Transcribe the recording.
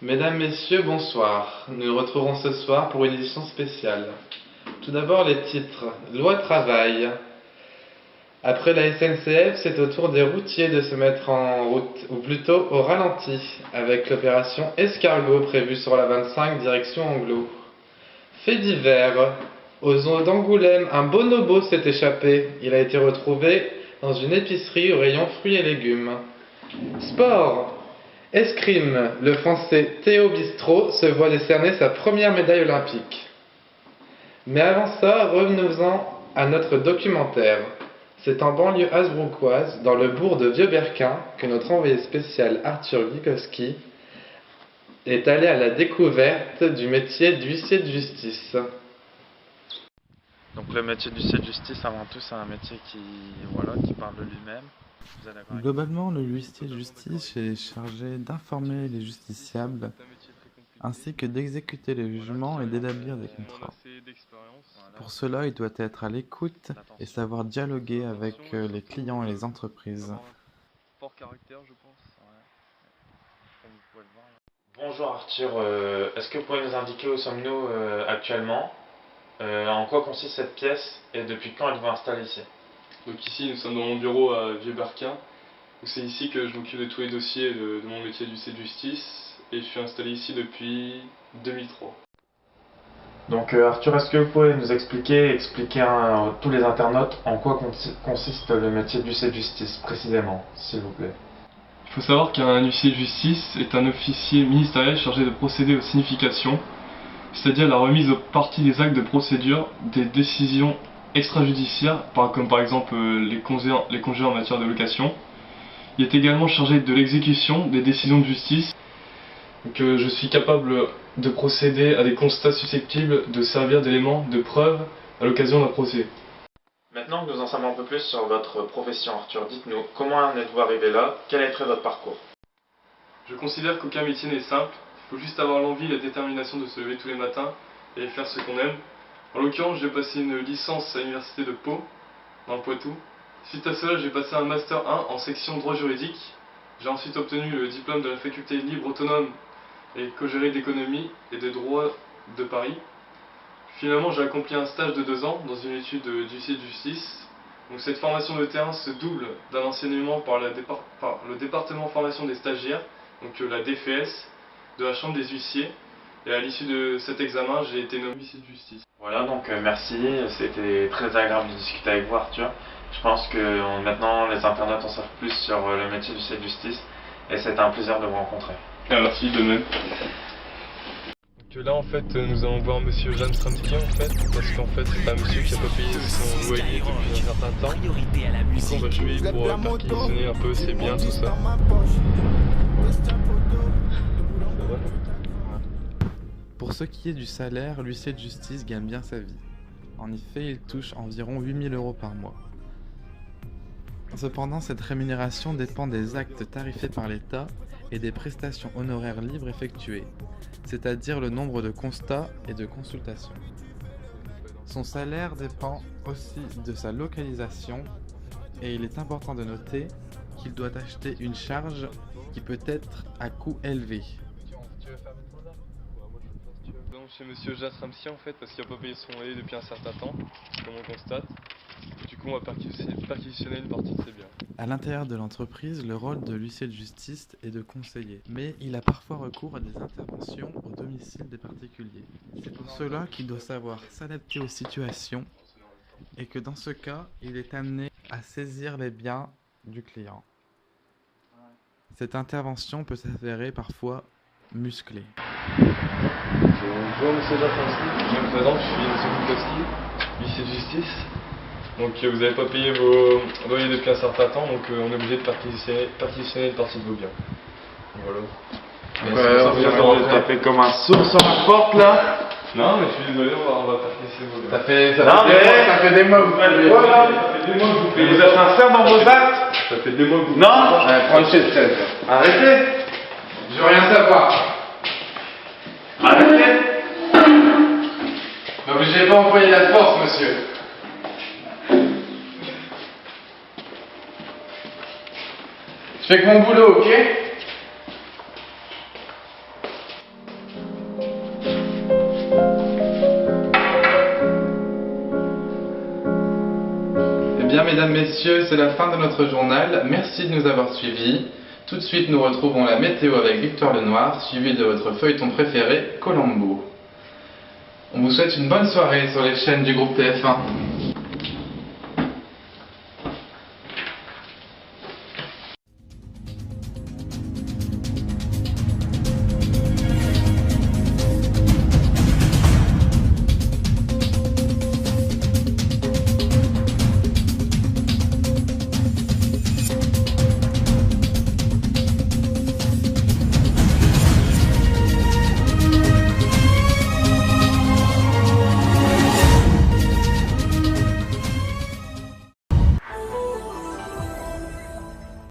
Mesdames, Messieurs, bonsoir. Nous nous retrouvons ce soir pour une édition spéciale. Tout d'abord les titres. Loi travail. Après la SNCF, c'est au tour des routiers de se mettre en route, ou plutôt au ralenti, avec l'opération Escargot prévue sur la 25 direction Anglo. Fait divers. Aux eaux d'Angoulême, un bonobo s'est échappé. Il a été retrouvé dans une épicerie au rayon fruits et légumes. Sport. Escrime, le Français Théo Bistro se voit décerner sa première médaille olympique. Mais avant ça, revenons-en à notre documentaire. C'est en banlieue hasbrouckoise, dans le bourg de Vieux-Berquin, que notre envoyé spécial Arthur Glikowski est allé à la découverte du métier d'huissier de justice. Donc le métier d'huissier de justice, avant tout, c'est un métier qui parle de lui-même. Globalement, le huissier de justice est chargé d'informer les justiciables ainsi que d'exécuter les jugements et d'établir des contrats. Pour cela, il doit être à l'écoute et savoir dialoguer avec les clients et les entreprises. Fort caractère, je pense. Comme vous pouvez le voir. Bonjour Arthur, est-ce que vous pouvez nous indiquer où sommes-nous actuellement, en quoi consiste cette pièce et depuis quand êtes-vous installé ici? Donc ici, nous sommes dans mon bureau à Vieux-Berquin. C'est ici que je m'occupe de tous les dossiers de mon métier d'huissier de justice et je suis installé ici depuis 2003. Donc Arthur, est-ce que vous pouvez nous expliquer à tous les internautes en quoi consiste le métier d'huissier de justice précisément, s'il vous plaît? Il faut savoir qu'un huissier de justice est un officier ministériel chargé de procéder aux significations, c'est-à-dire la remise aux parties des actes de procédure, des décisions extrajudiciaires, comme par exemple les congés en matière de location. Il est également chargé de l'exécution des décisions de justice. Donc, je suis capable de procéder à des constats susceptibles de servir d'éléments de preuve à l'occasion d'un procès. Maintenant que nous en savons un peu plus sur votre profession, Arthur, dites-nous, comment en êtes-vous arrivé là? Quel a été votre parcours? Je considère qu'aucun métier n'est simple. Il faut juste avoir l'envie et la détermination de se lever tous les matins et faire ce qu'on aime. En l'occurrence, j'ai passé une licence à l'université de Pau, dans le Poitou. Suite à cela, j'ai passé un Master 1 en section droit juridique. J'ai ensuite obtenu le diplôme de la faculté libre autonome et co-gérée d'économie et de droit de Paris. Finalement, j'ai accompli un stage de 2 ans dans une étude d'huissier de justice. Donc, cette formation de terrain se double d'un enseignement par le département formation des stagiaires, donc la DFS, de la chambre des huissiers. Et à l'issue de cet examen, j'ai été nommé huissier de justice. Voilà, donc merci, c'était très agréable de discuter avec vous Arthur. Je pense que maintenant les internautes en savent plus sur le métier d'huissier de justice et c'est un plaisir de vous rencontrer. Merci, de même. Donc là en fait nous allons voir monsieur Jan Stramski parce qu'en fait c'est un monsieur qui n'a pas payé son loyer depuis un certain temps. Du coup on va chez lui pour perquisitionner un peu ses biens, tout ça. Pour ce qui est du salaire, l'huissier de justice gagne bien sa vie. En effet, il touche environ 8 000 € par mois. Cependant, cette rémunération dépend des actes tarifés par l'État et des prestations honoraires libres effectuées, c'est-à-dire le nombre de constats et de consultations. Son salaire dépend aussi de sa localisation et il est important de noter qu'il doit acheter une charge qui peut être à coût élevé. Donc chez monsieur Jan Stramski en fait parce qu'il n'a pas payé son loyer depuis un certain temps, comme on constate. Du coup on va perquisitionner une partie de ses biens. À l'intérieur de l'entreprise, le rôle de l'huissier de justice est de conseiller, mais il a parfois recours à des interventions au domicile des particuliers. C'est pour cela qu'il doit savoir s'adapter aux situations et que dans ce cas, il est amené à saisir les biens du client. Cette intervention peut s'avérer parfois musclée. Bonjour monsieur Jan Stramski, je me présente, je suis monsieur Glikowski, huissier de justice. Donc vous n'avez pas payé vos loyers depuis un certain temps, donc on est obligé de perquisitionner une partie de vos biens. Voilà. T'as fait comme un sourd sur la porte là. Non mais je suis désolé, on va perquisitionner vos biens. Ça fait des mois que vous payez. Voilà, ça fait des mois que vous payez. Vous êtes sincère dans vos actes? Ça fait des mois que vous Non. Prends chez le 16. Arrêtez. Je veux rien savoir. Arrêtez. N'obligez pas à employer la force, monsieur. Je fais que mon boulot, ok? mesdames, messieurs, c'est la fin de notre journal. Merci de nous avoir suivis. Tout de suite, nous retrouvons la météo avec Victoire Lenoir, suivi de votre feuilleton préféré, Colombo. On vous souhaite une bonne soirée sur les chaînes du groupe TF1.